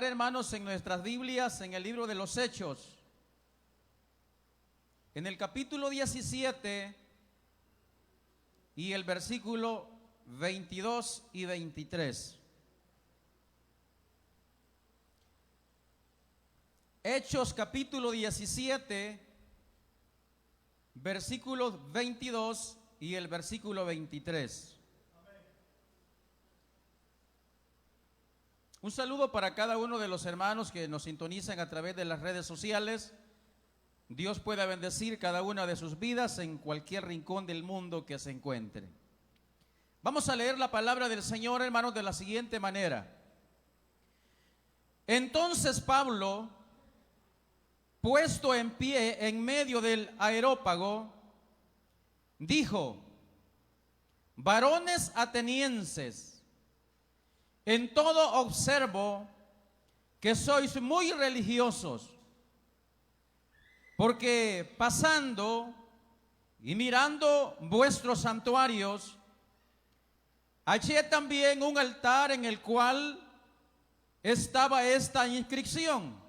meditar, hermanos, en nuestras Biblias, en el libro de los Hechos, en el capítulo 17 y el versículo 22 y 23. Hechos capítulo 17, versículos 22 y el versículo 23. Un saludo para cada uno de los hermanos que nos sintonizan a través de las redes sociales. Dios pueda bendecir cada una de sus vidas en cualquier rincón del mundo que se encuentre. Vamos a leer la palabra del Señor, hermanos, de la siguiente manera. Entonces Pablo, puesto en pie en medio del areópago, dijo: varones atenienses, en todo observo que sois muy religiosos, porque pasando y mirando vuestros santuarios, hallé también un altar en el cual estaba esta inscripción: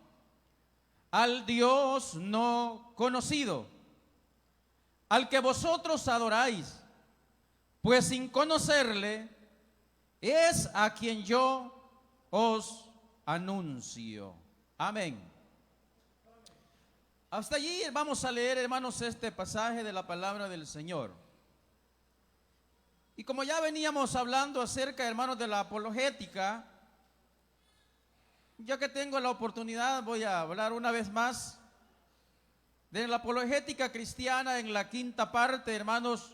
al Dios no conocido, al que vosotros adoráis, pues sin conocerle es a quien yo os anuncio. Amén. Hasta allí vamos a leer, hermanos, este pasaje de la palabra del Señor. Y como ya veníamos hablando acerca, hermanos, de la apologética, ya que tengo la oportunidad, voy a hablar una vez más de la apologética cristiana en la quinta parte, hermanos,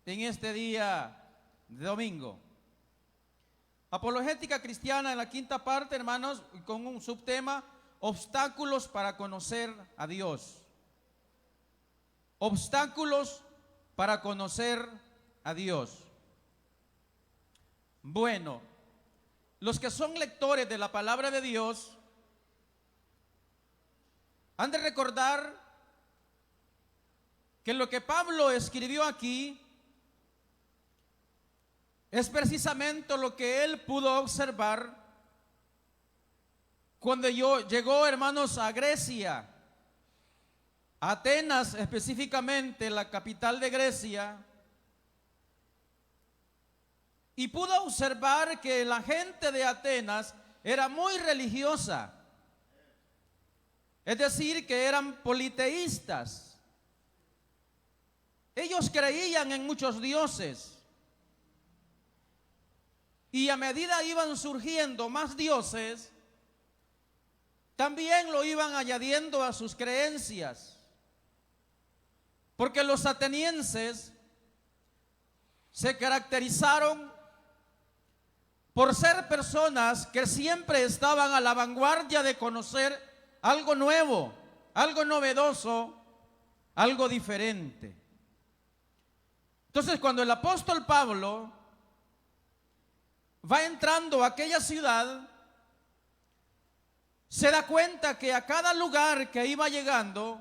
en este día de domingo. Apologética cristiana en la quinta parte, hermanos, con un subtema: obstáculos para conocer a Dios. Obstáculos para conocer a Dios. Bueno, los que son lectores de la palabra de Dios han de recordar que lo que Pablo escribió aquí es precisamente lo que él pudo observar cuando llegó, hermanos, a Grecia, a Atenas específicamente, la capital de Grecia, y pudo observar que la gente de Atenas era muy religiosa, es decir, que eran politeístas. Ellos creían en muchos dioses, y a medida iban surgiendo más dioses, también lo iban añadiendo a sus creencias, porque los atenienses se caracterizaron por ser personas que siempre estaban a la vanguardia de conocer algo nuevo, algo novedoso, algo diferente. Entonces, cuando el apóstol Pablo va entrando a aquella ciudad, se da cuenta que a cada lugar que iba llegando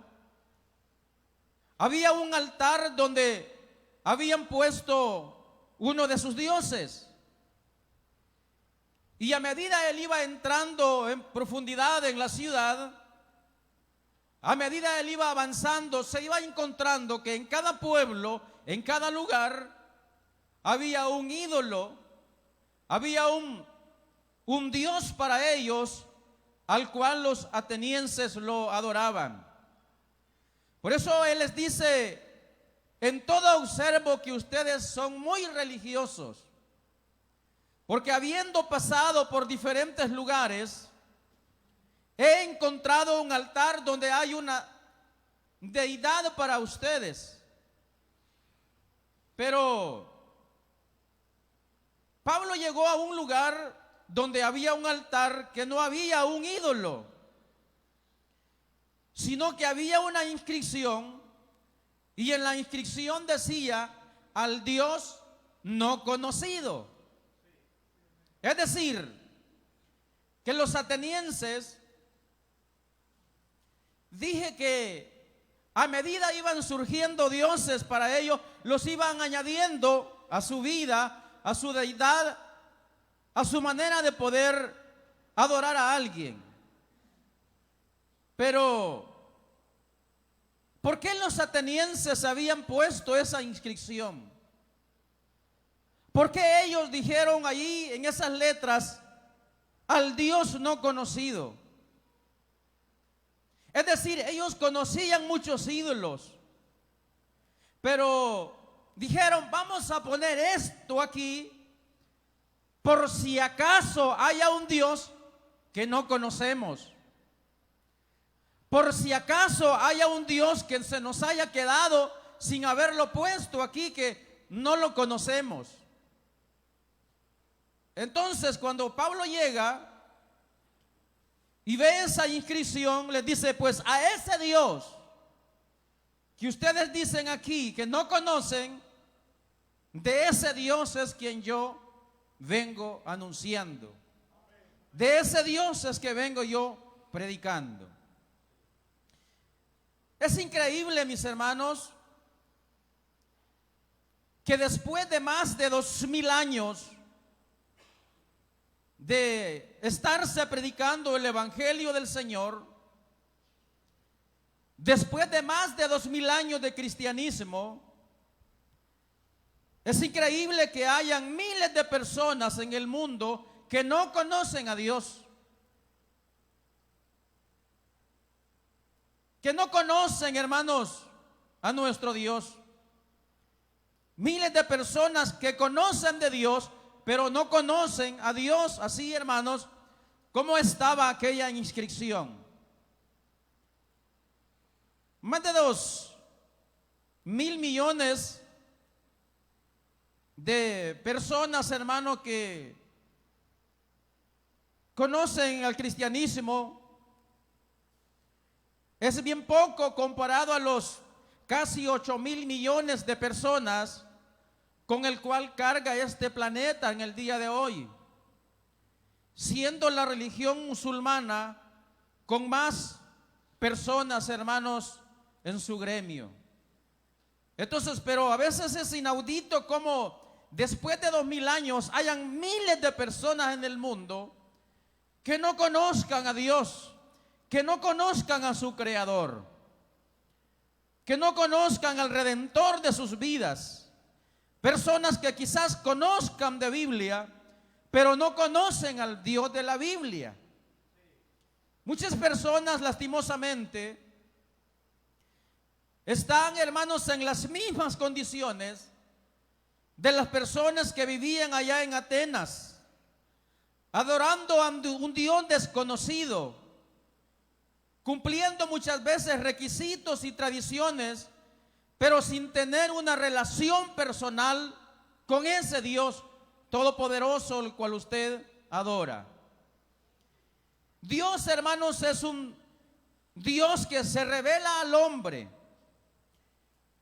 había un altar donde habían puesto uno de sus dioses. Y a medida él iba entrando en profundidad en la ciudad, a medida él iba avanzando, se iba encontrando que en cada pueblo, en cada lugar, había un ídolo, había un dios para ellos, al cual los atenienses lo adoraban. Por eso él les dice: en todo observo que ustedes son muy religiosos, porque habiendo pasado por diferentes lugares, he encontrado un altar donde hay una deidad para ustedes. Pero Pablo llegó a un lugar donde había un altar que no había un ídolo, sino que había una inscripción, y en la inscripción decía: al Dios no conocido. Es decir, que los atenienses, dije que a medida iban surgiendo dioses para ellos, los iban añadiendo a su vida, a su deidad, a su manera de poder adorar a alguien. Pero, ¿por qué los atenienses habían puesto esa inscripción? ¿Por qué ellos dijeron allí en esas letras, al Dios no conocido? Es decir, ellos conocían muchos ídolos, pero dijeron, vamos a poner esto aquí por si acaso haya un Dios que no conocemos. Por si acaso haya un Dios que se nos haya quedado sin haberlo puesto aquí, que no lo conocemos. Entonces, cuando Pablo llega y ve esa inscripción, les dice, pues a ese Dios que ustedes dicen aquí que no conocen, de ese Dios es quien yo vengo anunciando. De ese Dios es que vengo yo predicando. Es increíble, mis hermanos, que después de más de 2000 años de estarse predicando el Evangelio del Señor, después de más de 2000 años de cristianismo, es increíble que hayan miles de personas en el mundo que no conocen a Dios, que no conocen, hermanos, a nuestro Dios. Miles de personas que conocen de Dios, pero no conocen a Dios. Así, hermanos, ¿cómo estaba aquella inscripción? Más de 2.000 millones de personas, hermanos, que conocen al cristianismo. Es bien poco comparado a los casi 8.000 millones de personas con el cual carga este planeta en el día de hoy, siendo la religión musulmana con más personas, hermanos, en su gremio. Entonces, pero a veces es inaudito como después de 2000 años hayan miles de personas en el mundo que no conozcan a Dios, que no conozcan a su Creador, que no conozcan al Redentor de sus vidas. Personas que quizás conozcan de Biblia, pero no conocen al Dios de la Biblia. Muchas personas, lastimosamente, están, hermanos, en las mismas condiciones de las personas que vivían allá en Atenas, adorando a un Dios desconocido, cumpliendo muchas veces requisitos y tradiciones, pero sin tener una relación personal con ese Dios todopoderoso el cual usted adora. Dios, hermanos, es un Dios que se revela al hombre.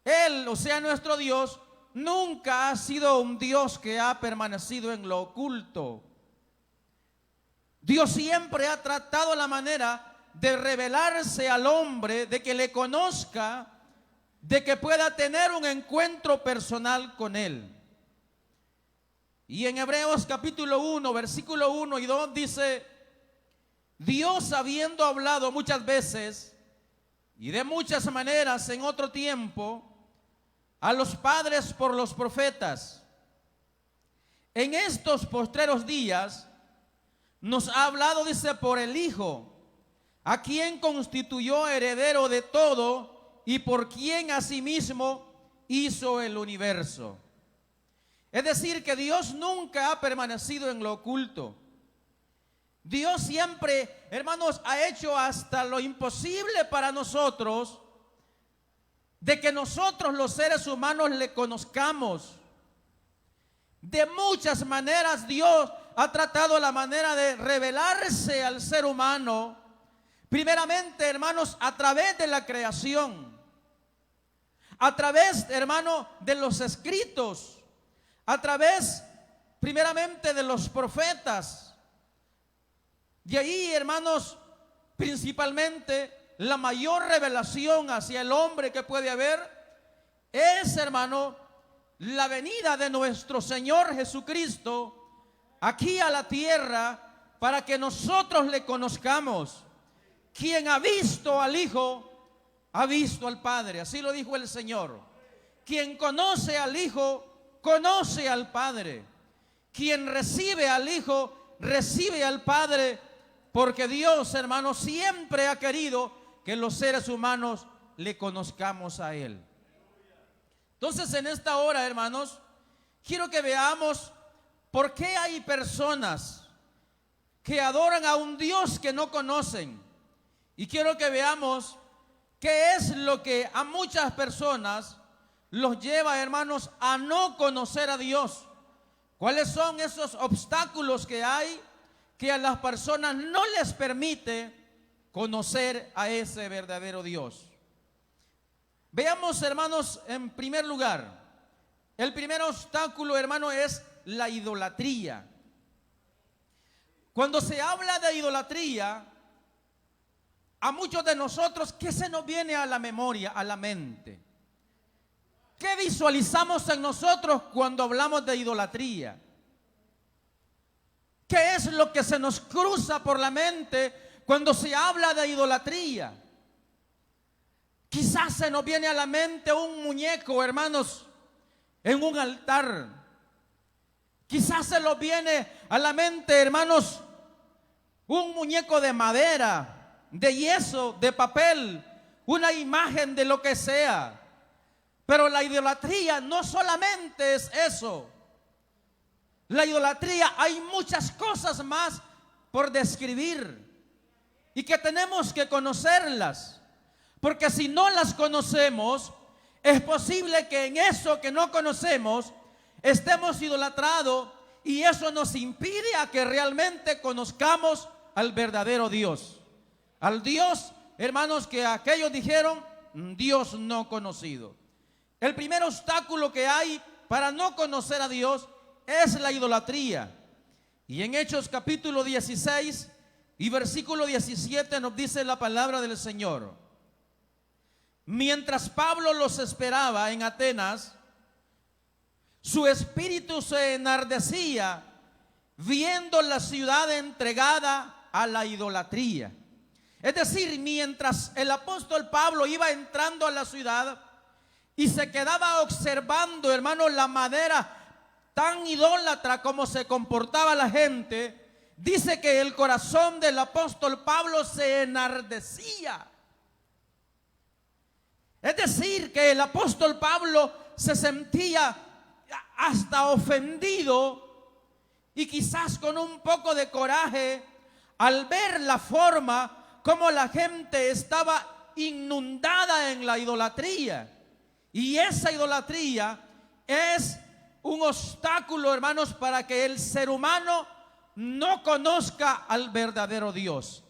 Él, o sea, nuestro Dios, nunca ha sido un Dios que ha permanecido en lo oculto. Dios siempre ha tratado la manera de revelarse al hombre, de que le conozca, de que pueda tener un encuentro personal con Él. Y en Hebreos capítulo 1, versículo 1 y 2 dice, Dios, habiendo hablado muchas veces y de muchas maneras en otro tiempo a los padres por los profetas, en estos postreros días nos ha hablado, dice, por el Hijo, a quien constituyó heredero de todo y por quien asimismo hizo el universo. Es decir, que Dios nunca ha permanecido en lo oculto. Dios siempre, hermanos, ha hecho hasta lo imposible para nosotros, de que nosotros los seres humanos le conozcamos. De muchas maneras Dios ha tratado la manera de revelarse al ser humano. Primeramente, hermanos, a través de la creación, a través, hermano, de los escritos, a través, primeramente, de los profetas. De ahí, hermanos, principalmente, la mayor revelación hacia el hombre que puede haber es, hermano, la venida de nuestro Señor Jesucristo aquí a la tierra para que nosotros le conozcamos. Quien ha visto al Hijo, ha visto al Padre. Así lo dijo el Señor. Quien conoce al Hijo, conoce al Padre. Quien recibe al Hijo, recibe al Padre, porque Dios, hermanos, siempre ha querido que los seres humanos le conozcamos a Él. Entonces, en esta hora, hermanos, quiero que veamos por qué hay personas que adoran a un Dios que no conocen. Y quiero que veamos qué es lo que a muchas personas los lleva, hermanos, a no conocer a Dios. ¿Cuáles son esos obstáculos que hay que a las personas no les permite conocer a ese verdadero Dios? Veamos, hermanos, en primer lugar, el primer obstáculo, hermano, es la idolatría. Cuando se habla de idolatría, a muchos de nosotros, ¿qué se nos viene a la memoria, a la mente? ¿Qué visualizamos en nosotros cuando hablamos de idolatría? ¿Qué es lo que se nos cruza por la mente cuando se habla de idolatría? Quizás se nos viene a la mente un muñeco, hermanos, en un altar. Quizás se nos viene a la mente, hermanos, un muñeco de madera, de yeso, de papel, una imagen de lo que sea. Pero la idolatría no solamente es eso. La idolatría, hay muchas cosas más por describir y que tenemos que conocerlas, porque si no las conocemos, es posible que en eso que no conocemos estemos idolatrados, y eso nos impide a que realmente conozcamos al verdadero Dios, al Dios, hermanos, que aquellos dijeron Dios no conocido. El primer obstáculo que hay para no conocer a Dios es la idolatría. Y en Hechos capítulo 16 y versículo 17 nos dice la palabra del Señor: mientras Pablo los esperaba en Atenas, su espíritu se enardecía viendo la ciudad entregada a la idolatría. Es decir, mientras el apóstol Pablo iba entrando a la ciudad y se quedaba observando, hermano, la manera tan idólatra como se comportaba la gente, dice que el corazón del apóstol Pablo se enardecía. Es decir, que el apóstol Pablo se sentía hasta ofendido y quizás con un poco de coraje al ver la forma como la gente estaba inundada en la idolatría. Y esa idolatría es un obstáculo, hermanos, para que el ser humano no conozca al verdadero Dios.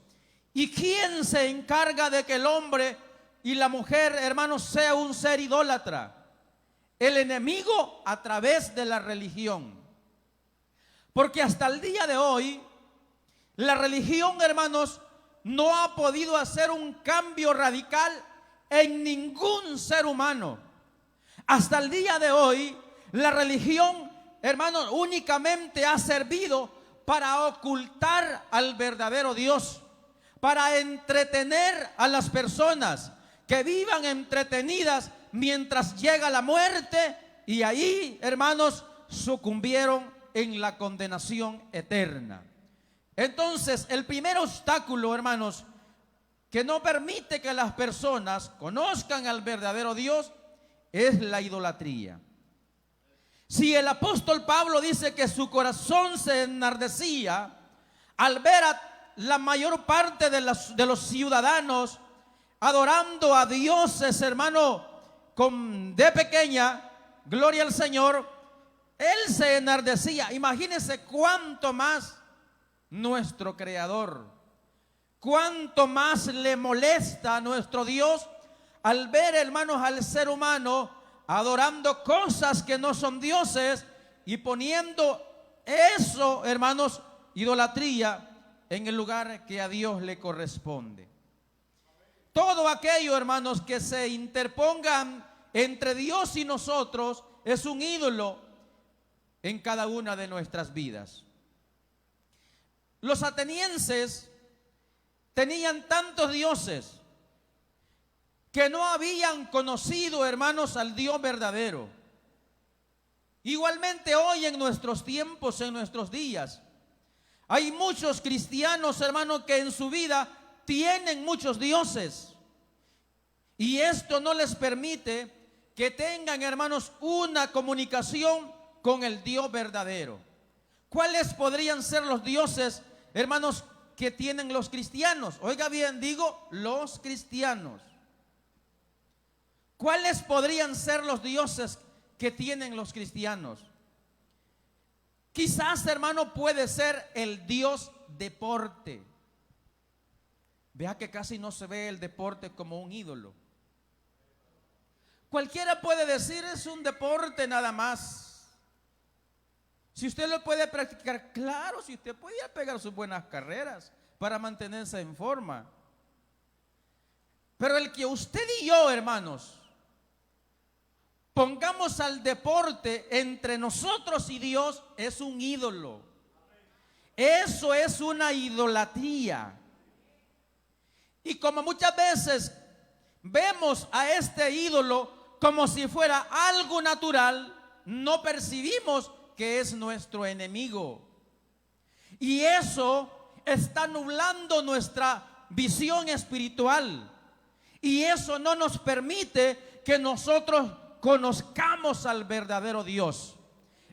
¿Y quién se encarga de que el hombre y la mujer, hermanos, sea un ser idólatra? El enemigo, a través de la religión. Porque hasta el día de hoy, la religión, hermanos, no ha podido hacer un cambio radical en ningún ser humano. Hasta el día de hoy, la religión, hermanos, únicamente ha servido para ocultar al verdadero Dios, para entretener a las personas, que vivan entretenidas mientras llega la muerte, y ahí, hermanos, sucumbieron en la condenación eterna. Entonces, el primer obstáculo, hermanos, que no permite que las personas conozcan al verdadero Dios es la idolatría. Si el apóstol Pablo dice que su corazón se enardecía al ver a la mayor parte de los ciudadanos adorando a dioses, hermano, de pequeña, gloria al Señor, él se enardecía. Imagínense cuánto más nuestro Creador, cuánto más le molesta a nuestro Dios al ver, hermanos, al ser humano adorando cosas que no son dioses y poniendo eso, hermanos, idolatría, en el lugar que a Dios le corresponde. Todo aquello, hermanos, que se interpongan entre Dios y nosotros es un ídolo en cada una de nuestras vidas. Los atenienses tenían tantos dioses que no habían conocido, hermanos, al Dios verdadero. Igualmente hoy en nuestros tiempos, en nuestros días, hay muchos cristianos, hermanos, que en su vida tienen muchos dioses. Y esto no les permite que tengan, hermanos, una comunicación con el Dios verdadero. ¿Cuáles podrían ser los dioses, hermanos, que tienen los cristianos? Oiga bien, digo, los cristianos. ¿Cuáles podrían ser los dioses que tienen los cristianos? Quizás, hermano, puede ser el dios deporte. Vea que casi no se ve el deporte como un ídolo. Cualquiera puede decir es un deporte nada más. Si usted lo puede practicar, claro, si usted podía pegar sus buenas carreras para mantenerse en forma. Pero el que usted y yo, hermanos, pongamos al deporte entre nosotros y Dios es un ídolo. Eso es una idolatría. Y como muchas veces vemos a este ídolo como si fuera algo natural, no percibimos que es nuestro enemigo. Y eso está nublando nuestra visión espiritual. Y eso no nos permite que nosotros conozcamos al verdadero Dios.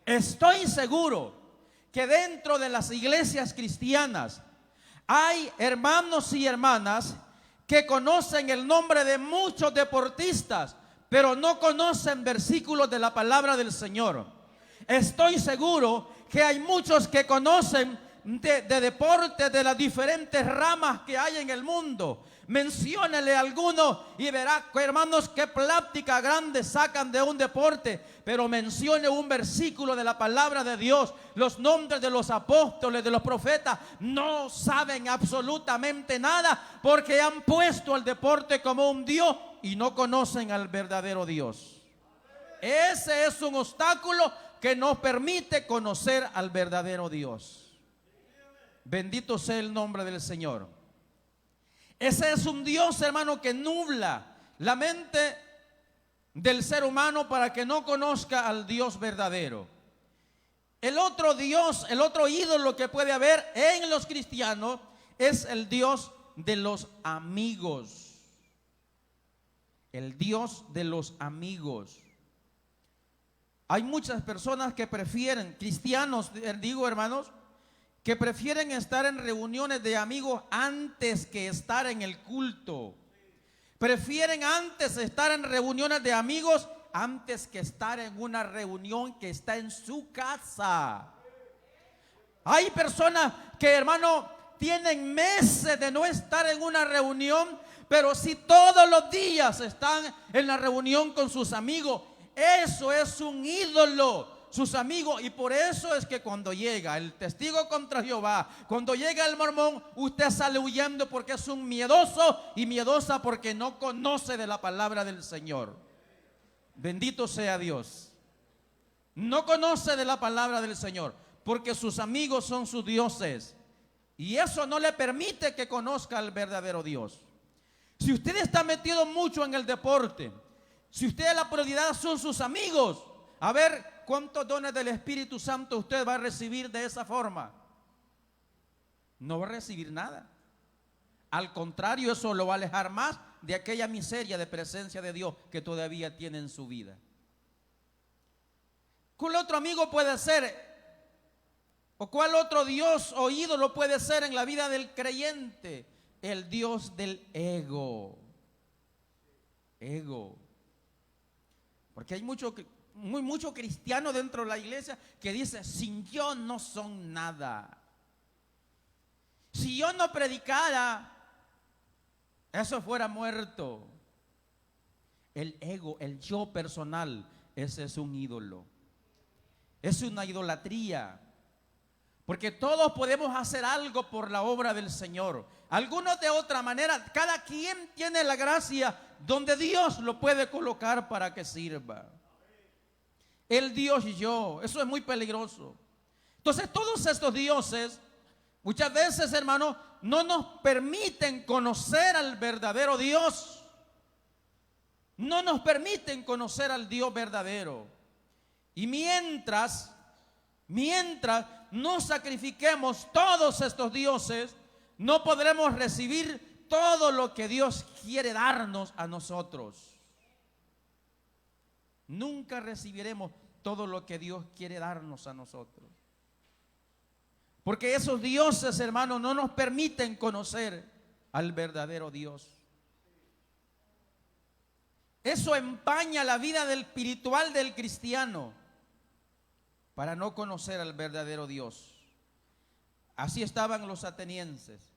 Estoy seguro que dentro de las iglesias cristianas hay hermanos y hermanas que conocen el nombre de muchos deportistas, pero no conocen versículos de la palabra del Señor. Estoy seguro que hay muchos que conocen de deportes de las diferentes ramas que hay en el mundo. Menciónele alguno y verá, hermanos, qué plática grande sacan de un deporte. Pero mencione un versículo de la palabra de Dios, los nombres de los apóstoles, de los profetas. No saben absolutamente nada porque han puesto al deporte como un Dios y no conocen al verdadero Dios. Ese es un obstáculo que nos permite conocer al verdadero Dios. Bendito sea el nombre del Señor. Ese es un Dios, hermano, que nubla la mente del ser humano para que no conozca al Dios verdadero. El otro Dios, el otro ídolo que puede haber en los cristianos es el Dios de los amigos. El Dios de los amigos. Hay muchas personas que prefieren, cristianos, digo, hermanos, que prefieren estar en reuniones de amigos antes que estar en el culto. Prefieren antes estar en reuniones de amigos antes que estar en una reunión que está en su casa. Hay personas que, hermano, tienen meses de no estar en una reunión, pero si todos los días están en la reunión con sus amigos, eso es un ídolo. Sus amigos, y por eso es que cuando llega el testigo contra Jehová, cuando llega el mormón, usted sale huyendo porque es un miedoso y miedosa porque no conoce de la palabra del Señor. Bendito sea Dios. No conoce de la palabra del Señor porque sus amigos son sus dioses y eso no le permite que conozca al verdadero Dios. Si usted está metido mucho en el deporte, si usted la prioridad son sus amigos, a ver cuántos dones del Espíritu Santo usted va a recibir de esa forma. No va a recibir nada. Al contrario, eso lo va a alejar más de aquella miseria de presencia de Dios que todavía tiene en su vida. ¿Cuál otro amigo puede ser? ¿O cuál otro Dios o ídolo puede ser en la vida del creyente? El Dios del ego. Ego. Porque hay mucho cristiano dentro de la iglesia que dice, sin yo no son nada. Si yo no predicara, eso fuera muerto. El ego, el yo personal, ese es un ídolo. Es una idolatría. Porque todos podemos hacer algo por la obra del Señor. Algunos de otra manera. Cada quien tiene la gracia donde Dios lo puede colocar para que sirva. El Dios y yo, eso es muy peligroso. Entonces todos estos dioses, Muchas veces, hermano, no nos permiten conocer al verdadero Dios. No nos permiten conocer al Dios verdadero. Y mientras no sacrifiquemos todos estos dioses, no podremos recibir todo lo que Dios quiere darnos a nosotros. Nunca recibiremos todo lo que Dios quiere darnos a nosotros. Porque esos dioses, hermanos, no nos permiten conocer al verdadero Dios. Eso empaña la vida del espiritual del cristiano para no conocer al verdadero Dios. Así estaban los atenienses.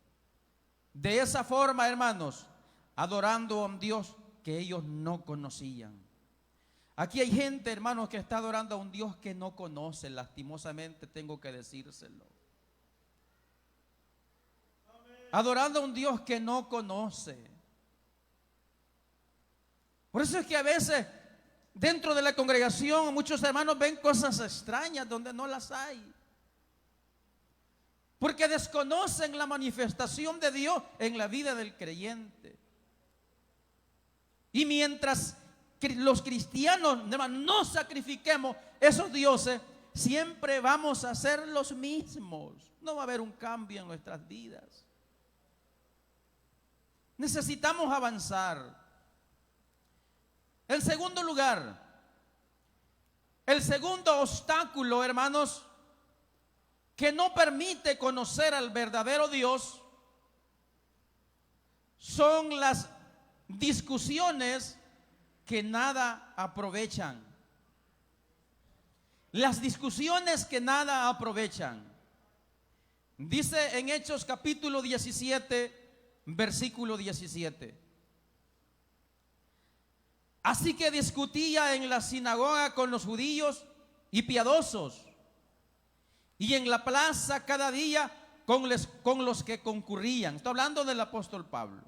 De esa forma, hermanos, adorando a un Dios que ellos no conocían. Aquí hay gente, hermanos, que está adorando a un Dios que no conoce. Lastimosamente tengo que decírselo. Adorando a un Dios que no conoce. Por eso es que a veces dentro de la congregación muchos hermanos ven cosas extrañas donde no las hay. Porque desconocen la manifestación de Dios en la vida del creyente. Y mientras los cristianos, hermanos, no sacrifiquemos esos dioses, siempre vamos a ser los mismos. No va a haber un cambio en nuestras vidas. Necesitamos avanzar. En segundo lugar, el segundo obstáculo, hermanos, que no permite conocer al verdadero Dios, son las discusiones que nada aprovechan. Las discusiones que nada aprovechan. Dice en Hechos capítulo 17, versículo 17. Así que discutía en la sinagoga con los judíos y piadosos, y en la plaza cada día con los que concurrían. Estoy hablando del apóstol Pablo.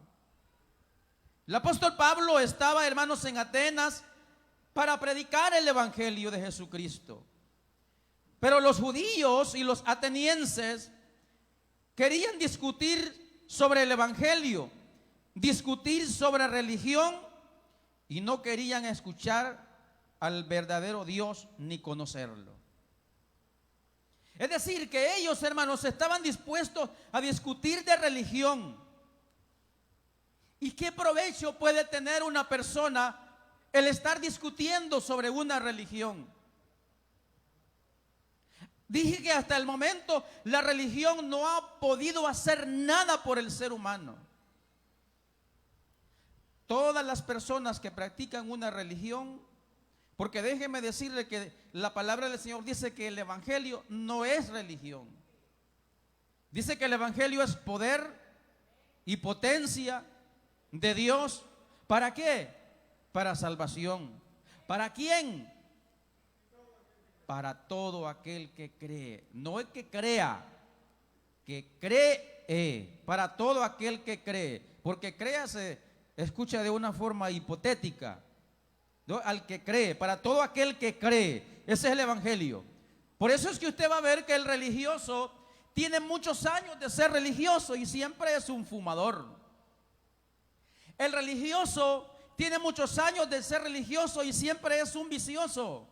El apóstol Pablo estaba, hermanos, en Atenas para predicar el evangelio de Jesucristo. Pero los judíos y los atenienses querían discutir sobre el evangelio, discutir sobre religión, y no querían escuchar al verdadero Dios ni conocerlo. Es decir, que ellos, hermanos, estaban dispuestos a discutir de religión. ¿Y qué provecho puede tener una persona el estar discutiendo sobre una religión? Dije que hasta el momento la religión no ha podido hacer nada por el ser humano. Todas las personas que practican una religión, porque déjeme decirle que la palabra del Señor dice que el evangelio no es religión. Dice que el evangelio es poder y potencia de Dios. ¿Para qué? Para salvación. ¿Para quién? Para todo aquel que cree. No el que crea, que cree. Para todo aquel que cree. Porque crea se escucha de una forma hipotética, ¿no? Al que cree, para todo aquel que cree. Ese es el evangelio. Por eso es que usted va a ver que el religioso tiene muchos años de ser religioso y siempre es un fumador. El religioso tiene muchos años de ser religioso y siempre es un vicioso.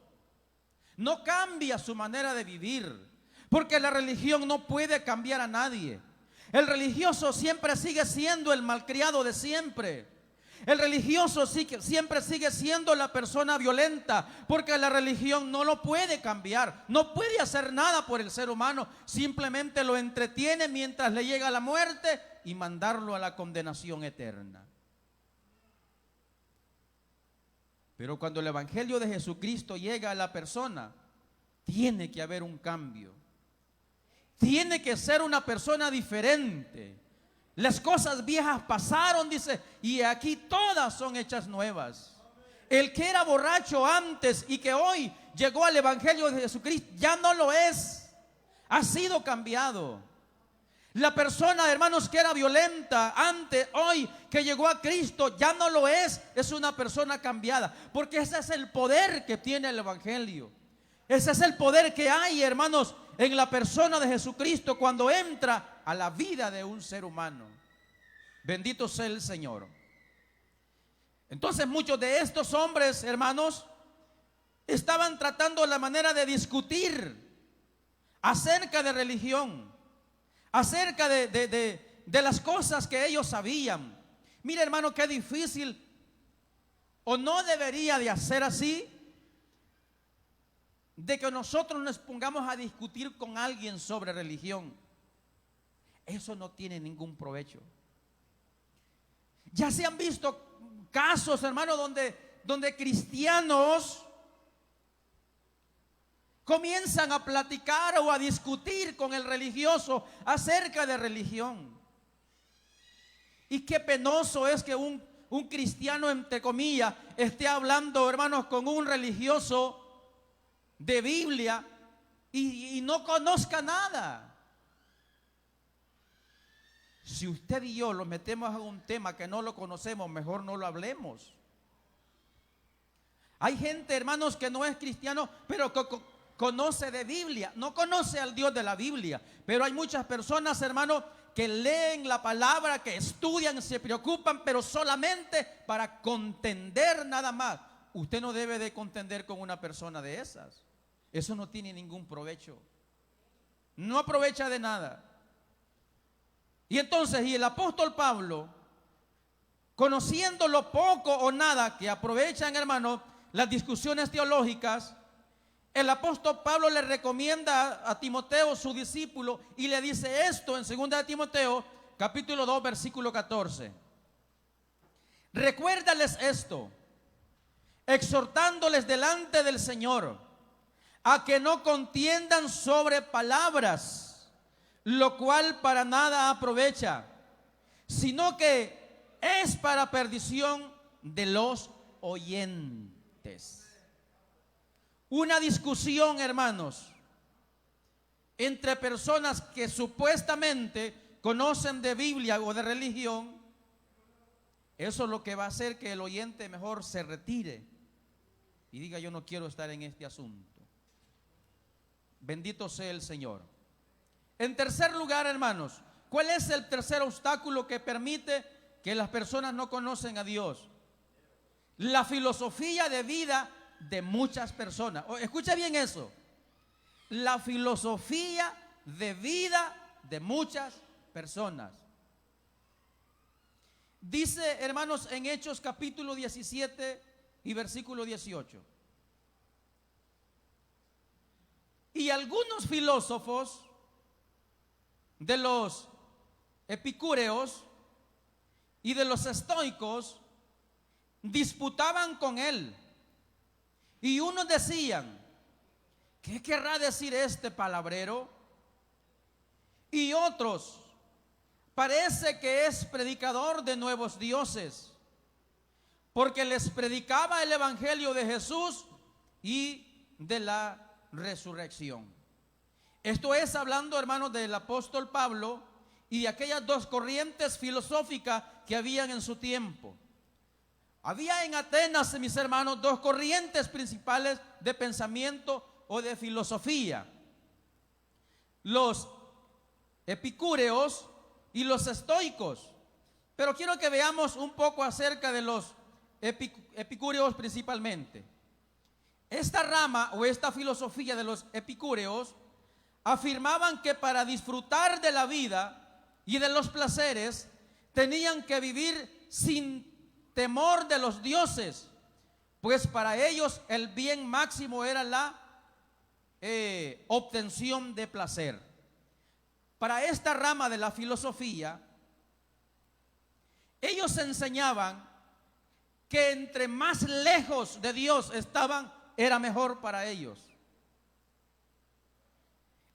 No cambia su manera de vivir, porque la religión no puede cambiar a nadie. El religioso siempre sigue siendo el malcriado de siempre. El religioso siempre sigue siendo la persona violenta, porque la religión no lo puede cambiar, no puede hacer nada por el ser humano, simplemente lo entretiene mientras le llega la muerte y mandarlo a la condenación eterna. Pero cuando el evangelio de Jesucristo llega a la persona, tiene que haber un cambio. Tiene que ser una persona diferente. Las cosas viejas pasaron, dice, y aquí todas son hechas nuevas. El que era borracho antes y que hoy llegó al evangelio de Jesucristo, ya no lo es. Ha sido cambiado. La persona, hermanos, que era violenta antes, hoy que llegó a Cristo, ya no lo es. Es una persona cambiada. Porque ese es el poder que tiene el evangelio. Ese es el poder que hay, hermanos, en la persona de Jesucristo cuando entra a la vida de un ser humano. Bendito sea el Señor. Entonces muchos de estos hombres, hermanos, estaban tratando la manera de discutir acerca de religión, acerca de las cosas que ellos sabían. Mire, hermano, qué difícil, o no debería de hacer así, de que nosotros nos pongamos a discutir con alguien sobre religión. Eso no tiene ningún provecho. Ya se han visto casos, hermano, donde cristianos comienzan a platicar o a discutir con el religioso acerca de religión. Y qué penoso es que un cristiano, entre comillas, esté hablando, hermanos, con un religioso de Biblia y no conozca nada. Si usted y yo lo metemos a un tema que no lo conocemos, mejor no lo hablemos. Hay gente, hermanos, que no es cristiano, pero que conoce de Biblia, no conoce al Dios de la Biblia. Pero hay muchas personas, hermanos, que leen la palabra, que estudian, se preocupan, pero solamente para contender nada más. Usted no debe de contender con una persona de esas. Eso no tiene ningún provecho. No aprovecha de nada. Y entonces, y el apóstol Pablo, conociendo lo poco o nada que aprovechan, hermanos, las discusiones teológicas, el apóstol Pablo le recomienda a Timoteo, su discípulo, y le dice esto en 2 de Timoteo, capítulo 2, versículo 14. Recuérdales esto, exhortándoles delante del Señor, a que no contiendan sobre palabras, lo cual para nada aprovecha, sino que es para perdición de los oyentes. Una discusión, hermanos, entre personas que supuestamente conocen de Biblia o de religión, eso es lo que va a hacer que el oyente mejor se retire y diga: yo no quiero estar en este asunto. Bendito sea el Señor. En tercer lugar, hermanos, ¿cuál es el tercer obstáculo que permite que las personas no conocen a Dios? La filosofía de vida de muchas personas. Escucha bien eso. La filosofía de vida de muchas personas. Dice, hermanos, en Hechos capítulo 17 y versículo 18. Y algunos filósofos de los epicúreos y de los estoicos disputaban con él. Y unos decían: ¿qué querrá decir este palabrero? Y otros: parece que es predicador de nuevos dioses, porque les predicaba el evangelio de Jesús y de la resurrección. Esto es hablando, hermanos, del apóstol Pablo y de aquellas dos corrientes filosóficas que habían en su tiempo. Había en Atenas, mis hermanos, dos corrientes principales de pensamiento o de filosofía: los epicúreos y los estoicos. Pero quiero que veamos un poco acerca de los epicúreos principalmente. Esta rama o esta filosofía de los epicúreos afirmaban que para disfrutar de la vida y de los placeres tenían que vivir sin temor de los dioses, pues para ellos el bien máximo era la obtención de placer. Para esta rama de la filosofía, ellos enseñaban que entre más lejos de Dios estaban, era mejor para ellos.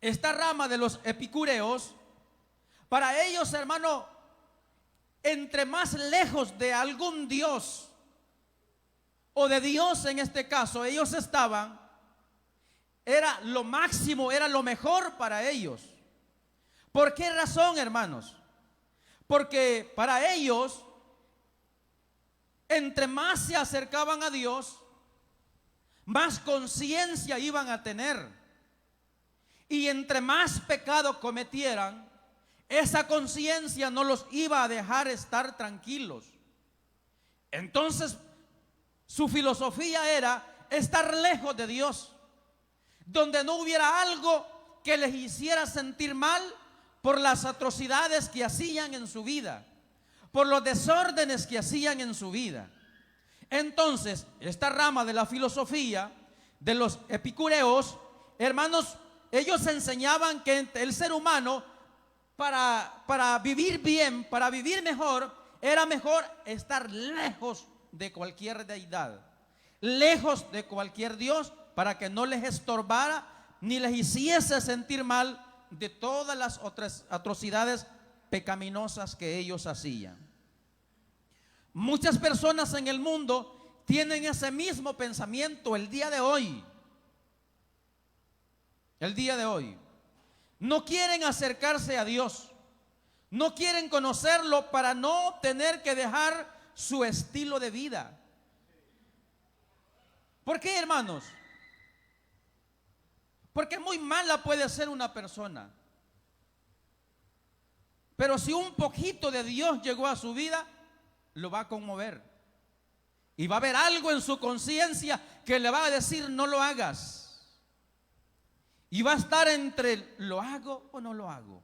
Esta rama de los epicúreos, para ellos, hermano, entre más lejos de algún Dios o de Dios en este caso ellos estaban, era lo máximo, era lo mejor para ellos. ¿Por qué razón, hermanos? Porque para ellos, entre más se acercaban a Dios, más conciencia iban a tener. Y entre más pecado cometieran, Esa conciencia no los iba a dejar estar tranquilos. Entonces, su filosofía era estar lejos de Dios, donde no hubiera algo que les hiciera sentir mal por las atrocidades que hacían en su vida, por los desórdenes que hacían en su vida. Entonces, esta rama de la filosofía de los epicureos, hermanos, ellos enseñaban que el ser humano para vivir bien, para vivir mejor, era mejor estar lejos de cualquier deidad, lejos de cualquier Dios, para que no les estorbara ni les hiciese sentir mal de todas las otras atrocidades pecaminosas que ellos hacían. Muchas personas en el mundo tienen ese mismo pensamiento el día de hoy. El día de hoy. No quieren acercarse a Dios. No quieren conocerlo para no tener que dejar su estilo de vida. ¿Por qué, hermanos? Porque muy mala puede ser una persona, pero si un poquito de Dios llegó a su vida, lo va a conmover. Y va a haber algo en su conciencia que le va a decir: no lo hagas. Y va a estar entre ¿lo hago o no lo hago?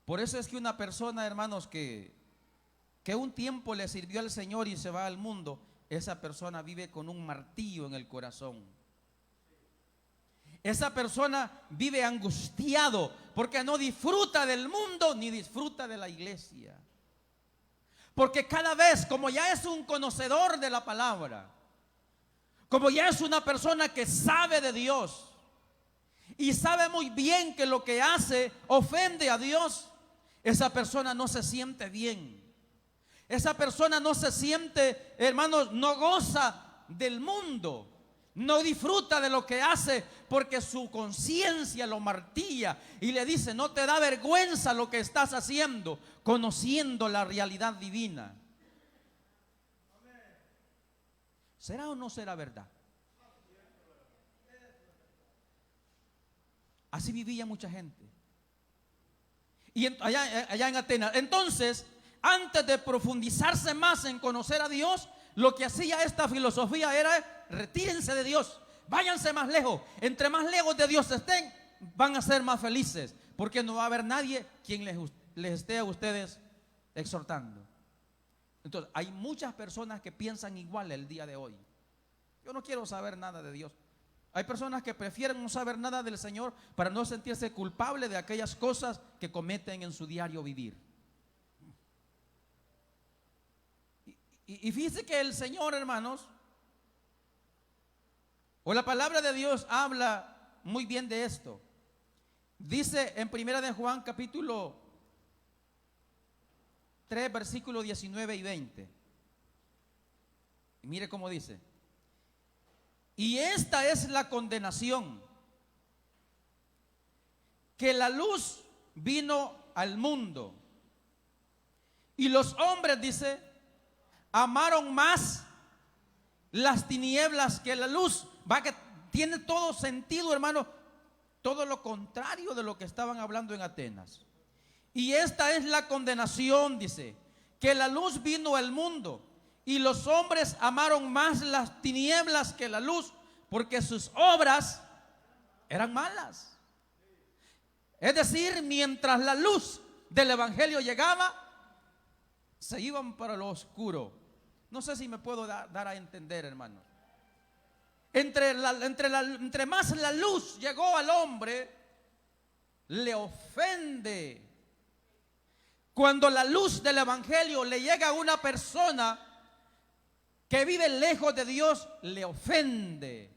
Por eso es que una persona, hermanos, que un tiempo le sirvió al Señor y se va al mundo, esa persona vive con un martillo en el corazón. Esa persona vive angustiado porque no disfruta del mundo ni disfruta de la iglesia. Porque cada vez, como ya es un conocedor de la palabra, como ya es una persona que sabe de Dios y sabe muy bien que lo que hace ofende a Dios, esa persona no se siente bien. Esa persona no se siente, hermanos, no goza del mundo. No disfruta de lo que hace porque su conciencia lo martilla y le dice: no te da vergüenza lo que estás haciendo, conociendo la realidad divina. ¿Será o no será verdad? Así vivía mucha gente. Y allá en Atenas. Entonces, antes de profundizarse más en conocer a Dios, lo que hacía esta filosofía era: retírense de Dios, váyanse más lejos. Entre más lejos de Dios estén, van a ser más felices, porque no va a haber nadie quien les esté a ustedes exhortando. Entonces, hay muchas personas que piensan igual el día de hoy. Yo no quiero saber nada de Dios. Hay personas que prefieren no saber nada del Señor para no sentirse culpable de aquellas cosas que cometen en su diario vivir. Y fíjense que el Señor, hermanos, o la palabra de Dios habla muy bien de esto. Dice en 1 de Juan capítulo 3, versículos 19 y 20. Y mire cómo dice: y esta es la condenación, que la luz vino al mundo, y los hombres, dice, amaron más las tinieblas que la luz. Va, que tiene todo sentido, hermano, todo lo contrario de lo que estaban hablando en Atenas. Y esta es la condenación, dice, que la luz vino al mundo y los hombres amaron más las tinieblas que la luz, porque sus obras eran malas. Es decir, mientras la luz del evangelio llegaba, se iban para lo oscuro. No sé si me puedo dar a entender, hermanos. Entre más la luz llegó al hombre, le ofende. Cuando la luz del evangelio le llega a una persona que vive lejos de Dios, le ofende,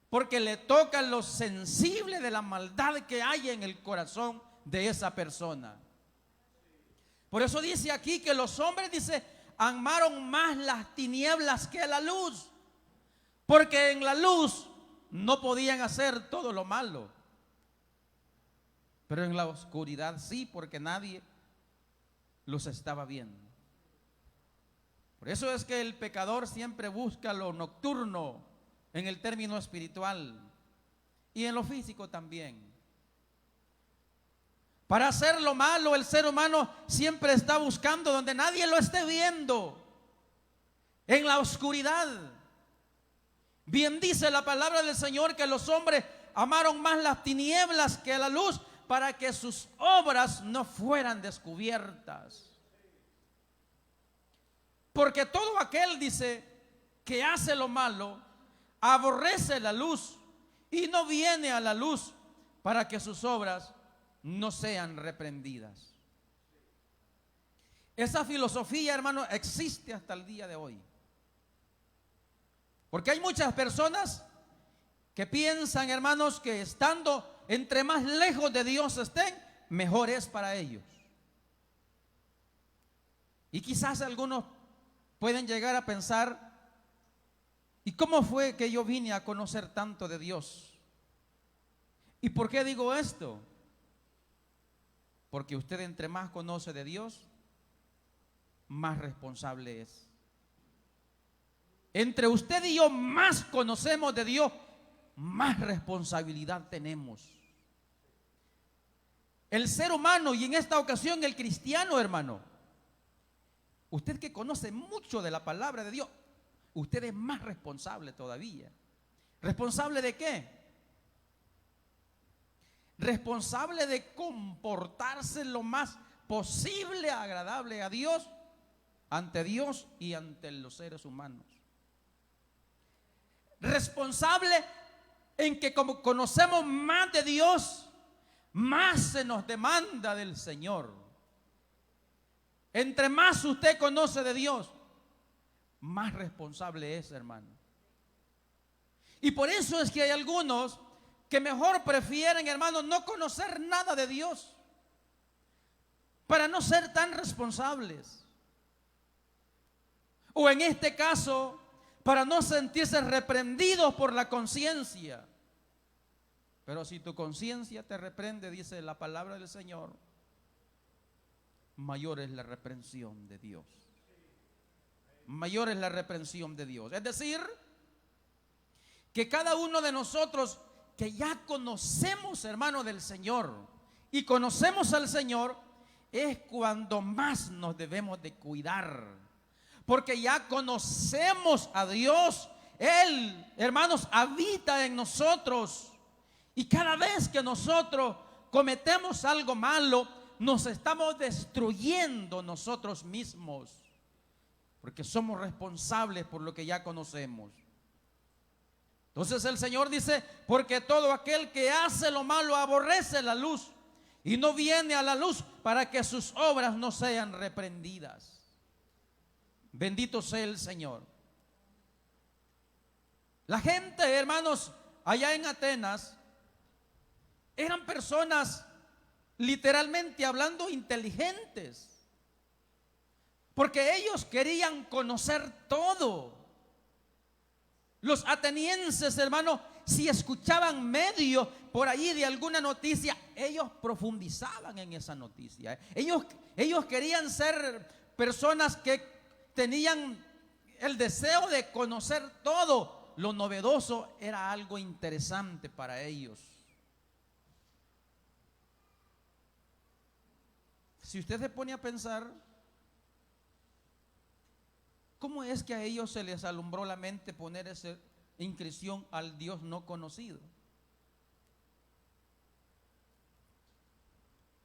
porque le toca lo sensible de la maldad que hay en el corazón de esa persona. Por eso dice aquí que los hombres, dice, amaron más las tinieblas que la luz, porque en la luz no podían hacer todo lo malo, pero en la oscuridad sí, porque nadie los estaba viendo. Por eso es que el pecador siempre busca lo nocturno en el término espiritual y en lo físico también. Para hacer lo malo, el ser humano siempre está buscando donde nadie lo esté viendo, en la oscuridad. Bien dice la palabra del Señor que los hombres amaron más las tinieblas que la luz, para que sus obras no fueran descubiertas. Porque todo aquel, dice, que hace lo malo, aborrece la luz y no viene a la luz, para que sus obras no sean reprendidas. Esa filosofía, hermano, existe hasta el día de hoy. Porque hay muchas personas que piensan, hermanos, que estando entre más lejos de Dios estén, mejor es para ellos. Y quizás algunos pueden llegar a pensar: ¿y cómo fue que yo vine a conocer tanto de Dios? ¿Y por qué digo esto? Porque usted entre más conoce de Dios, más responsable es. Entre usted y yo más conocemos de Dios, más responsabilidad tenemos. El ser humano, y en esta ocasión el cristiano, hermano, usted que conoce mucho de la palabra de Dios, usted es más responsable todavía. ¿Responsable de qué? Responsable de comportarse lo más posible agradable a Dios, ante Dios y ante los seres humanos. Responsable en que como conocemos más de Dios, más se nos demanda del Señor. Entre más usted conoce de Dios, más responsable es, hermano. Y por eso es que hay algunos que mejor prefieren, hermano, no conocer nada de Dios, para no ser tan responsables. O en este caso, para no sentirse reprendidos por la conciencia. Pero si tu conciencia te reprende, dice la palabra del Señor, mayor es la reprensión de Dios. Mayor es la reprensión de Dios. Es decir, que cada uno de nosotros que ya conocemos, hermano, del Señor, y conocemos al Señor, es cuando más nos debemos de cuidar. Porque ya conocemos a Dios. Él, hermanos, habita en nosotros. Y cada vez que nosotros cometemos algo malo, nos estamos destruyendo nosotros mismos. Porque somos responsables por lo que ya conocemos. Entonces el Señor dice: porque todo aquel que hace lo malo aborrece la luz y no viene a la luz, para que sus obras no sean reprendidas. Bendito sea el Señor. La gente, hermanos, allá en Atenas, eran personas, literalmente hablando, inteligentes, porque ellos querían conocer todo. Los atenienses, hermanos, si escuchaban medio por allí de alguna noticia, ellos profundizaban en esa noticia. Ellos querían ser personas que tenían el deseo de conocer todo. Lo novedoso era algo interesante para ellos. Si usted se pone a pensar, ¿cómo es que a ellos se les alumbró la mente poner esa inscripción al Dios no conocido?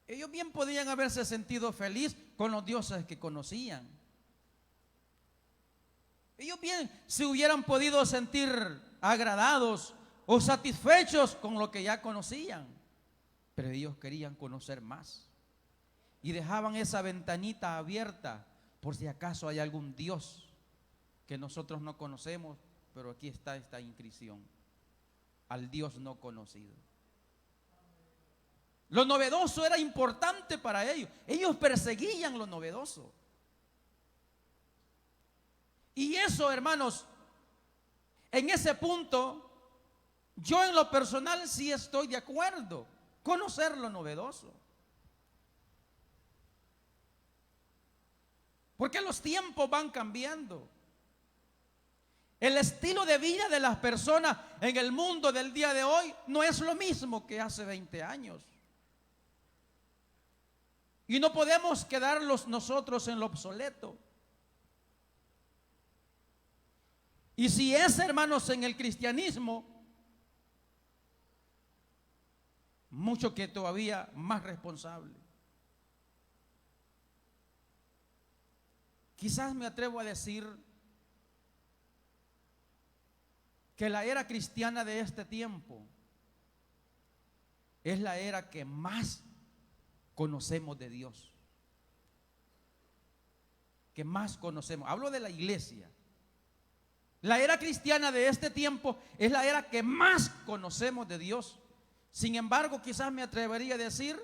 Ellos bien podían haberse sentido feliz con los dioses que conocían. Ellos bien se hubieran podido sentir agradados o satisfechos con lo que ya conocían. Pero ellos querían conocer más. Y dejaban esa ventanita abierta por si acaso hay algún Dios que nosotros no conocemos, pero aquí está esta inscripción: al Dios no conocido. Lo novedoso era importante para ellos. Ellos perseguían lo novedoso. Y eso, hermanos, en ese punto, yo en lo personal sí estoy de acuerdo. Conocer lo novedoso. Porque los tiempos van cambiando. El estilo de vida de las personas en el mundo del día de hoy no es lo mismo que hace 20 años. Y no podemos quedarlos nosotros en lo obsoleto. Y si es, hermanos, en el cristianismo, mucho que todavía más responsable. Quizás me atrevo a decir que la era cristiana de este tiempo es la era que más conocemos de Dios. Que más conocemos. Hablo de la iglesia. La era cristiana de este tiempo es la era que más conocemos de Dios. Sin embargo, quizás me atrevería a decir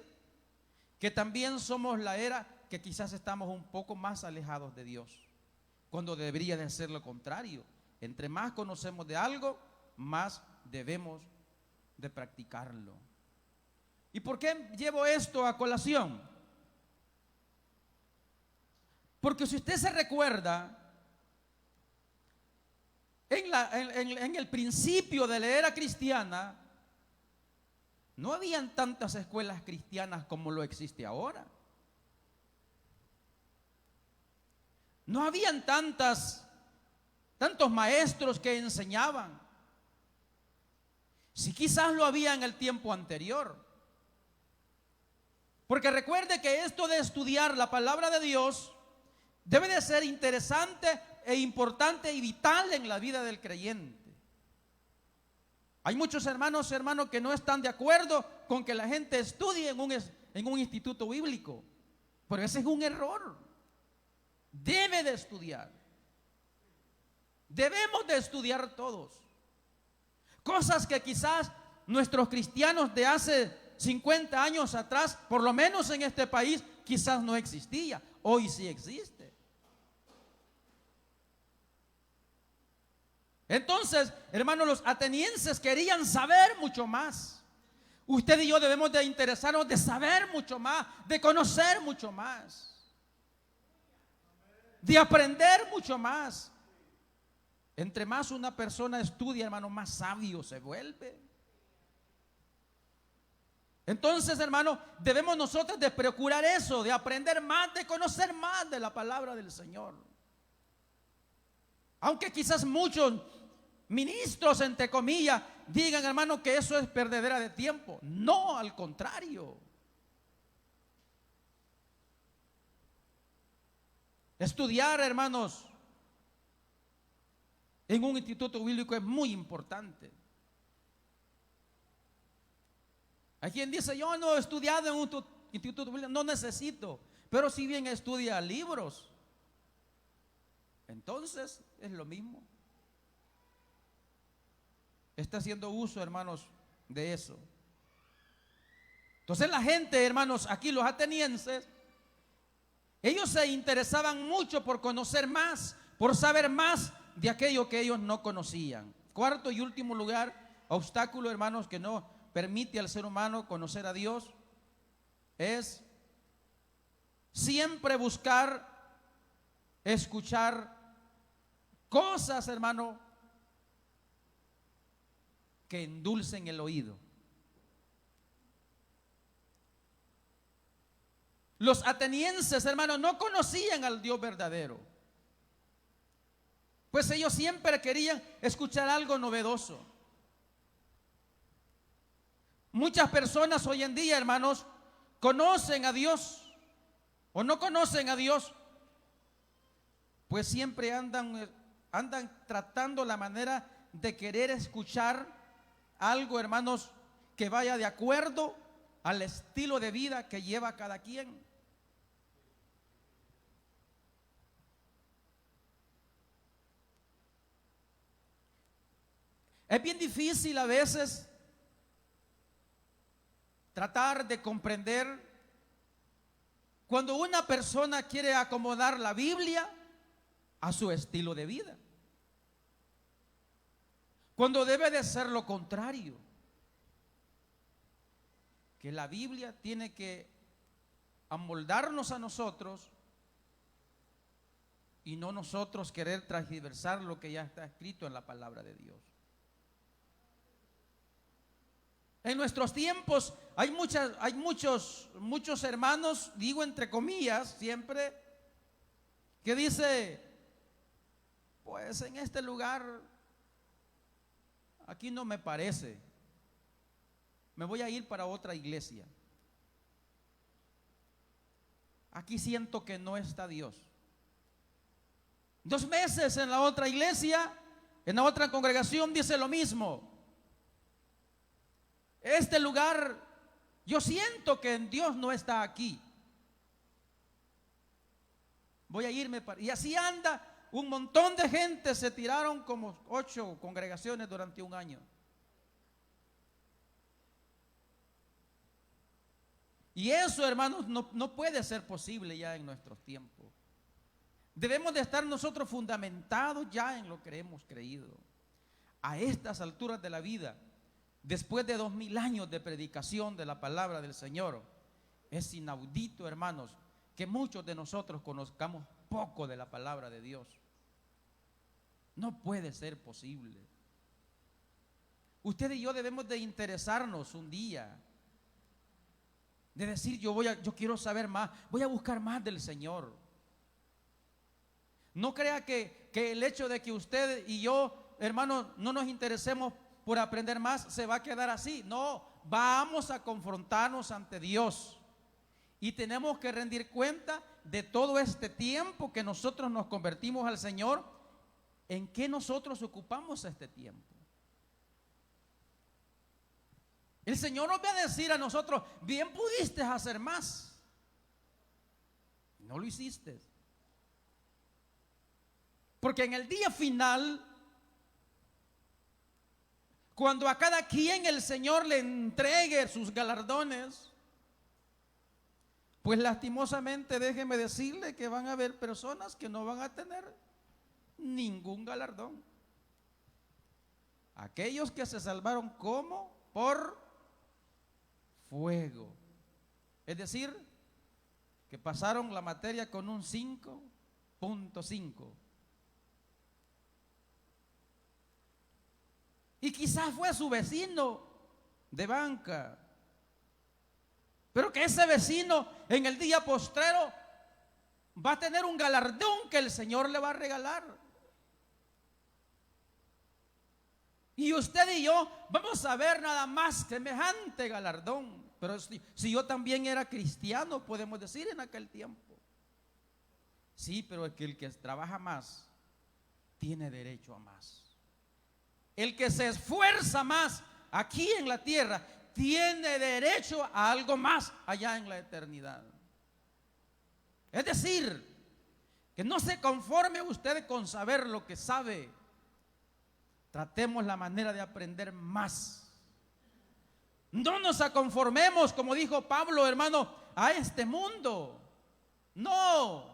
que también somos la era que quizás estamos un poco más alejados de Dios, cuando debería de ser lo contrario. Entre más conocemos de algo, más debemos de practicarlo. ¿Y por qué llevo esto a colación? Porque si usted se recuerda, en el principio de la era cristiana, no habían tantas escuelas cristianas como lo existe ahora. No habían tantos maestros que enseñaban. Si quizás lo había en el tiempo anterior. Porque recuerde que esto de estudiar la palabra de Dios debe de ser interesante e importante y vital en la vida del creyente. Hay muchos hermanos que no están de acuerdo con que la gente estudie en un instituto bíblico, pero ese es un error. Debe de estudiar. Debemos de estudiar todos. Cosas que quizás nuestros cristianos de hace 50 años atrás, por lo menos en este país, quizás no existía. Hoy sí existe. Entonces, hermanos, los atenienses querían saber mucho más. Usted y yo debemos de interesarnos de saber mucho más, de conocer mucho más, de aprender mucho más. Entre más una persona estudia, hermano, más sabio se vuelve. Entonces, hermano, debemos nosotros de procurar eso, de aprender más, de conocer más de la palabra del Señor. Aunque quizás muchos ministros, entre comillas, digan, hermano, que eso es perdedera de tiempo. No, al contrario. Estudiar, hermanos, en un instituto bíblico es muy importante. Hay quien dice, yo no he estudiado en un instituto bíblico, no necesito, pero si bien estudia libros, entonces es lo mismo. Está haciendo uso, hermanos, de eso. Entonces la gente, hermanos, aquí los atenienses, ellos se interesaban mucho por conocer más, por saber más de aquello que ellos no conocían. Cuarto y último lugar, obstáculo, hermanos, que no permite al ser humano conocer a Dios, es siempre buscar escuchar cosas, hermano, que endulcen el oído. Los atenienses, hermanos, no conocían al Dios verdadero, pues ellos siempre querían escuchar algo novedoso. Muchas personas hoy en día, hermanos, conocen a Dios o no conocen a Dios, pues siempre andan tratando la manera de querer escuchar algo, hermanos, que vaya de acuerdo al estilo de vida que lleva cada quien. Es bien difícil a veces tratar de comprender cuando una persona quiere acomodar la Biblia a su estilo de vida, cuando debe de ser lo contrario, que la Biblia tiene que amoldarnos a nosotros y no nosotros querer transversar lo que ya está escrito en la palabra de Dios. En nuestros tiempos hay muchos hermanos, digo entre comillas siempre, que dice, pues en este lugar aquí no me parece, me voy a ir para otra iglesia. Aquí siento que no está Dios. 2 meses en la otra iglesia, en la otra congregación dice lo mismo. Este lugar, yo siento que Dios no está aquí. Voy a irme para... Y así anda, un montón de gente se tiraron como 8 congregaciones durante un año. Y eso, hermanos, no puede ser posible ya en nuestros tiempos. Debemos de estar nosotros fundamentados ya en lo que hemos creído. A estas alturas de la vida, después de 2000 años de predicación de la palabra del Señor, es inaudito, hermanos, que muchos de nosotros conozcamos poco de la palabra de Dios. No puede ser posible. Usted y yo debemos de interesarnos un día, de decir yo quiero saber más, voy a buscar más del Señor. No crea que el hecho de que usted y yo, hermanos, no nos interesemos por aprender más, se va a quedar así. No, vamos a confrontarnos ante Dios y tenemos que rendir cuenta de todo este tiempo que nosotros nos convertimos al Señor. ¿En qué nosotros ocupamos este tiempo? El Señor nos va a decir a nosotros, bien pudiste hacer más, no lo hiciste. Porque en el día final, cuando a cada quien el Señor le entregue sus galardones, pues lastimosamente déjeme decirle que van a haber personas que no van a tener ningún galardón. Aquellos que se salvaron, ¿cómo? Por fuego. Es decir, que pasaron la materia con un 5.5. Y quizás fue su vecino de banca, pero que ese vecino en el día postrero va a tener un galardón que el Señor le va a regalar. Y usted y yo vamos a ver nada más semejante galardón. Pero si yo también era cristiano, podemos decir en aquel tiempo. Sí, pero el que trabaja más tiene derecho a más. El que se esfuerza más aquí en la tierra tiene derecho a algo más allá en la eternidad. Es decir, que no se conforme usted con saber lo que sabe. Tratemos la manera de aprender más. No nos conformemos, como dijo Pablo, hermano, a este mundo. No.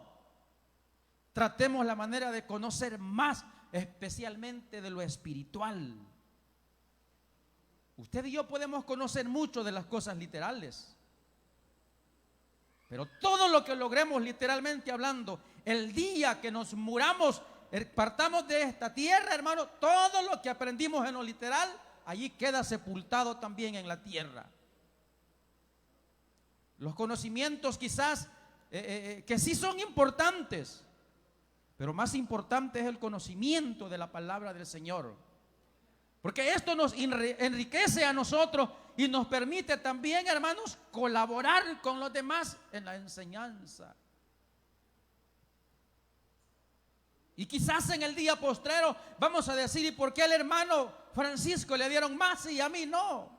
Tratemos la manera de conocer más, especialmente de lo espiritual. Usted y yo podemos conocer mucho de las cosas literales, pero todo lo que logremos literalmente hablando, el día que nos muramos, partamos de esta tierra, hermano, todo lo que aprendimos en lo literal, allí queda sepultado también en la tierra. Los conocimientos quizás que sí son importantes, pero más importante es el conocimiento de la palabra del Señor, porque esto nos enriquece a nosotros y nos permite también, hermanos, colaborar con los demás en la enseñanza. Y quizás en el día postrero vamos a decir, ¿y por qué al hermano Francisco le dieron más y a mí no?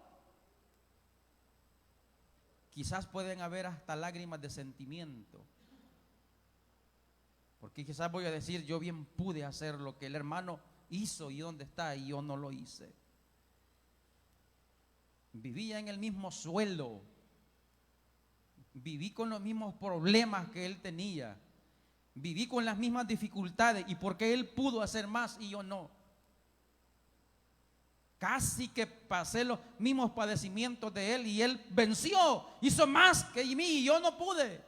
Quizás pueden haber hasta lágrimas de sentimiento, porque quizás voy a decir, yo bien pude hacer lo que el hermano hizo y dónde está y yo no lo hice. Vivía en el mismo suelo, viví con los mismos problemas que él tenía, viví con las mismas dificultades, y porque él pudo hacer más y yo no. Casi que pasé los mismos padecimientos de él y él venció, hizo más que mí y yo no pude.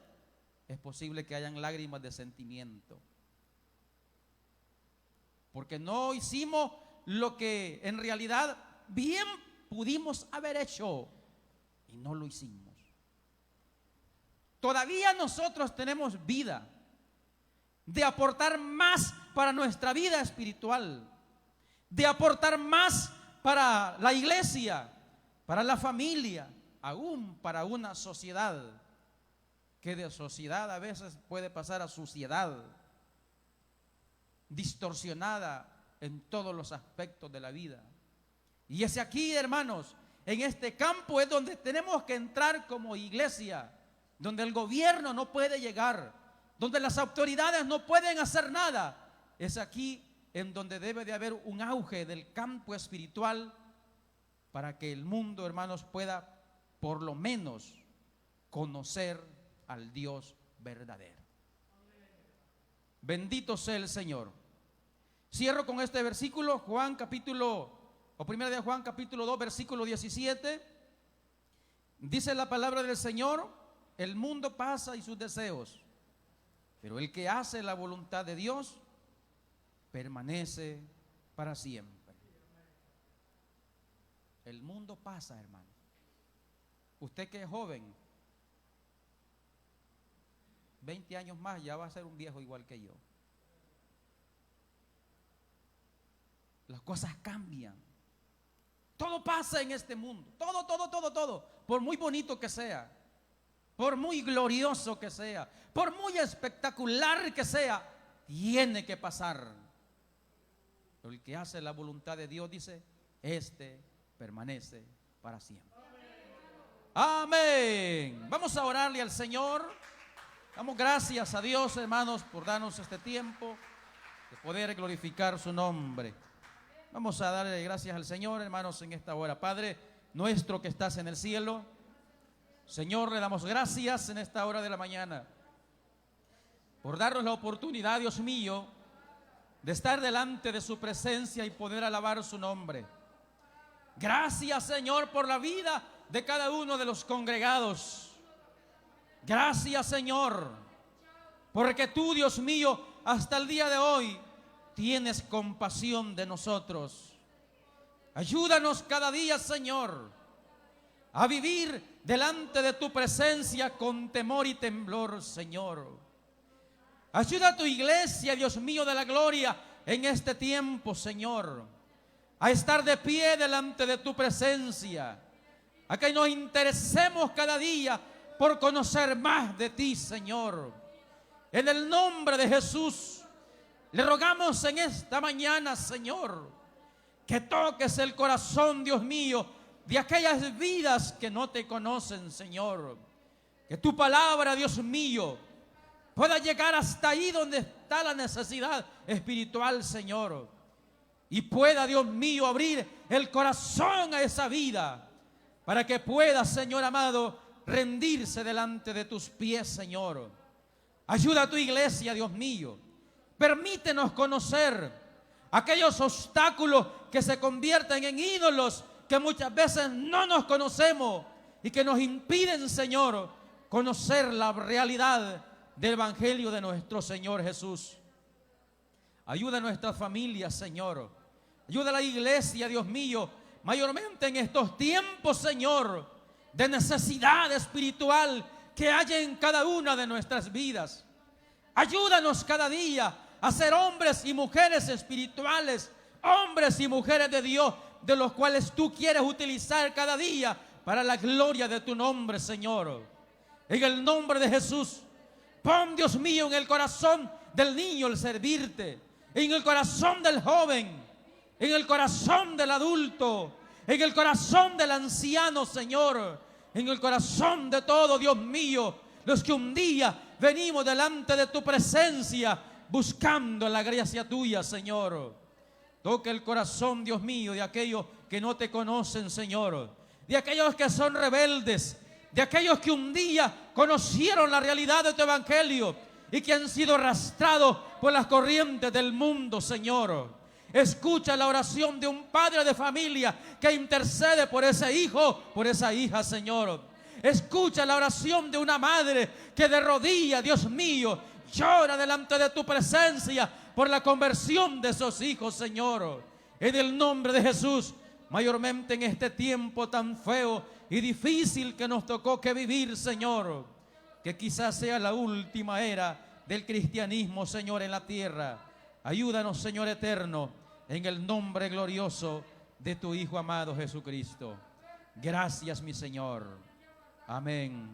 Es posible que hayan lágrimas de sentimiento, porque no hicimos lo que en realidad bien pudimos haber hecho y no lo hicimos. Todavía nosotros tenemos vida de aportar más para nuestra vida espiritual, de aportar más para la iglesia, para la familia, aún para una sociedad, que de sociedad a veces puede pasar a suciedad, distorsionada en todos los aspectos de la vida. Y es aquí, hermanos, en este campo es donde tenemos que entrar como iglesia, donde el gobierno no puede llegar, donde las autoridades no pueden hacer nada. Es aquí en donde debe de haber un auge del campo espiritual para que el mundo, hermanos, pueda por lo menos conocer al Dios verdadero. Bendito sea el Señor. Cierro con este versículo, primera de Juan capítulo 2, versículo 17. Dice la palabra del Señor: el mundo pasa y sus deseos, pero el que hace la voluntad de Dios permanece para siempre. El mundo pasa, hermano. Usted que es joven, 20 años más ya va a ser un viejo igual que yo. Las cosas cambian. Todo pasa en este mundo. Todo. Por muy bonito que sea, por muy glorioso que sea, por muy espectacular que sea, tiene que pasar. Pero el que hace la voluntad de Dios, dice, este permanece para siempre. Amén. Vamos a orarle al Señor. Damos gracias a Dios, hermanos, por darnos este tiempo de poder glorificar su nombre. Vamos a darle gracias al Señor, hermanos, en esta hora. Padre nuestro que estás en el cielo, Señor, le damos gracias en esta hora de la mañana por darnos la oportunidad, Dios mío, de estar delante de su presencia y poder alabar su nombre. Gracias, Señor, por la vida de cada uno de los congregados. Gracias, Señor, porque tú, Dios mío, hasta el día de hoy tienes compasión de nosotros. Ayúdanos cada día, Señor, a vivir delante de tu presencia con temor y temblor, Señor. Ayuda a tu iglesia, Dios mío de la gloria, en este tiempo, Señor, a estar de pie delante de tu presencia, a que nos interesemos cada día por conocer más de ti, Señor. En el nombre de Jesús, le rogamos en esta mañana, Señor, que toques el corazón, Dios mío, de aquellas vidas que no te conocen, Señor. Que tu palabra, Dios mío, pueda llegar hasta ahí donde está la necesidad espiritual, Señor. Y pueda, Dios mío, abrir el corazón a esa vida, para que pueda, Señor amado, rendirse delante de tus pies, Señor. Ayuda a tu iglesia, Dios mío. Permítenos conocer aquellos obstáculos que se convierten en ídolos, que muchas veces no nos conocemos y que nos impiden, Señor, conocer la realidad del evangelio de nuestro Señor Jesús. Ayuda a nuestras familias, Señor. Ayuda a la iglesia, Dios mío, mayormente en estos tiempos, Señor, de necesidad espiritual que hay en cada una de nuestras vidas. Ayúdanos cada día a ser hombres y mujeres espirituales, hombres y mujeres de Dios, de los cuales tú quieres utilizar cada día para la gloria de tu nombre, Señor. En el nombre de Jesús, pon, Dios mío, en el corazón del niño el servirte, en el corazón del joven, en el corazón del adulto, en el corazón del anciano, Señor, en el corazón de todo, Dios mío, los que un día venimos delante de tu presencia buscando la gracia tuya, Señor. Toca el corazón, Dios mío, de aquellos que no te conocen, Señor, de aquellos que son rebeldes, de aquellos que un día conocieron la realidad de tu evangelio y que han sido arrastrados por las corrientes del mundo, Señor. Escucha la oración de un padre de familia que intercede por ese hijo, por esa hija, Señor. Escucha la oración de una madre que de rodillas, Dios mío, llora delante de tu presencia por la conversión de esos hijos, Señor. En el nombre de Jesús, mayormente en este tiempo tan feo y difícil que nos tocó que vivir, Señor, que quizás sea la última era del cristianismo, Señor, en la tierra. Ayúdanos, Señor eterno, en el nombre glorioso de tu Hijo amado Jesucristo. Gracias, mi Señor. Amén.